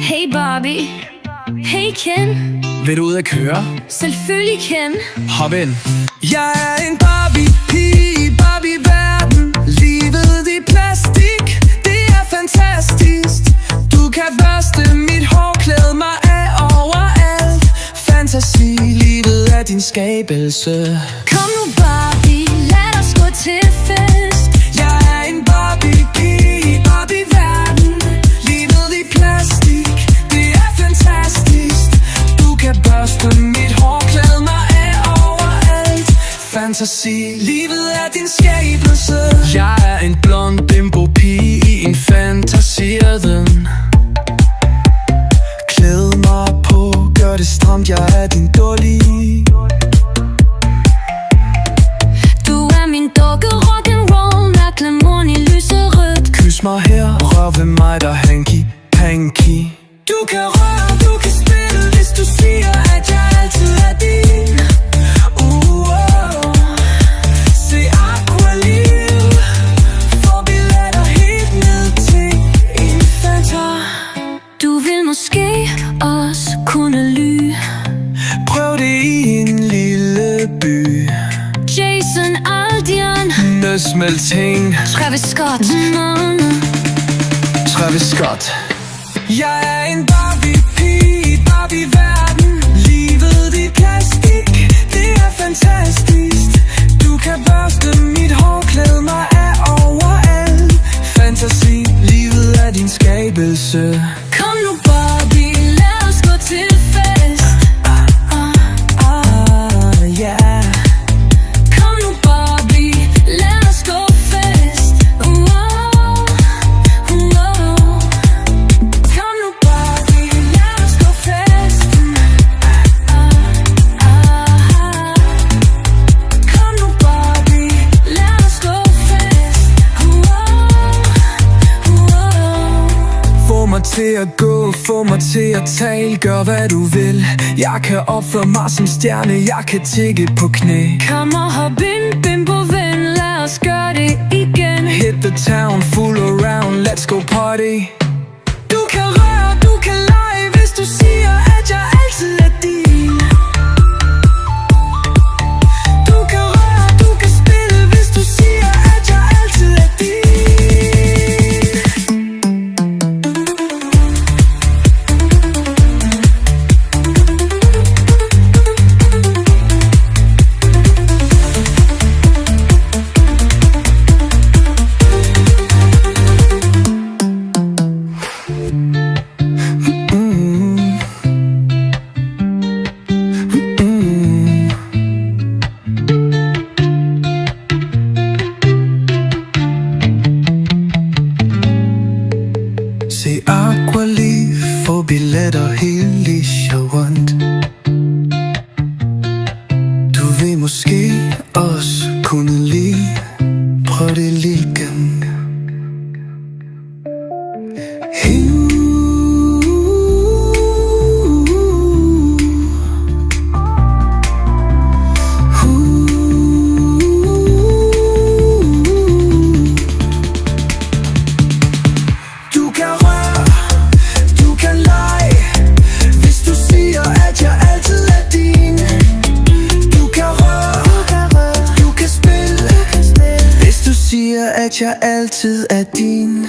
Hey Barbie, hey Ken. Vil du ud at køre? Selvfølgelig Ken. Hop ind. Jeg er en Barbie-pige i Barbie-verden. Livet i plastik, det er fantastisk. Du kan børste mit hår, klæde mig af overalt. Fantasi, livet er din skabelse. Kom nu Barbie, lad os gå til fest. Jeg er en Barbie-pige i Barbie-verden. Livet i plastik, det er fantastisk. Du kan børste mit hår, klæde mig af overalt. Fantasi, livet er din skabelse. Jeg er en blond bimbo-pige i en fantasierden. Klæd mig på, gør det stramt, jeg er din dolly. Du er min dukke, rock'n'roll, glamour i lyserødt. Kys mig her, rør ved mig, der hanky. Du kan røre, du kan spille, hvis du siger, at jeg altid er din. Se Aqualiv, får billetter helt ned til en Fanta. Du vil måske også kunne lyve. Prøv det i en lille by. Jason Aldean, Nødsmelting, Travis Scott. Travis Scott. Jeg er en Barbie-pige i Barbie-verden. Livet i plastik, det er fantastisk. Du kan børste mit hår, klæde mig af overalt. Fantasi, livet er din skabelse. Kom nu Barbie, lad os gå til fest. Yeah. Kom nu Barbie, lad os gå fest. Kom nu Barbie, lad os gå fest. Kom nu Barbie, lad os gå fest. Få mig til at gå, få mig til at tale. Gør hvad du vil. Jeg kan opføre mig som stjerne, jeg kan tigge på knæ. Kom og hop ind, bimbo ven, lad os gøre det igen. Hit the town, full around, let's go party. Du kan røre, du kan lege, hvis du siger, at jeg altid er din. Du kan røre, du kan spille, hvis du siger, at jeg altid er din. Se Aqualiv, få billetter helt i showet. Du vil måske også kunne lide. Prøv det lige igen. Du kan røre, du kan lege, hvis du siger, at jeg altid er din. Du kan røre, du kan spille, hvis du siger, at jeg altid er din.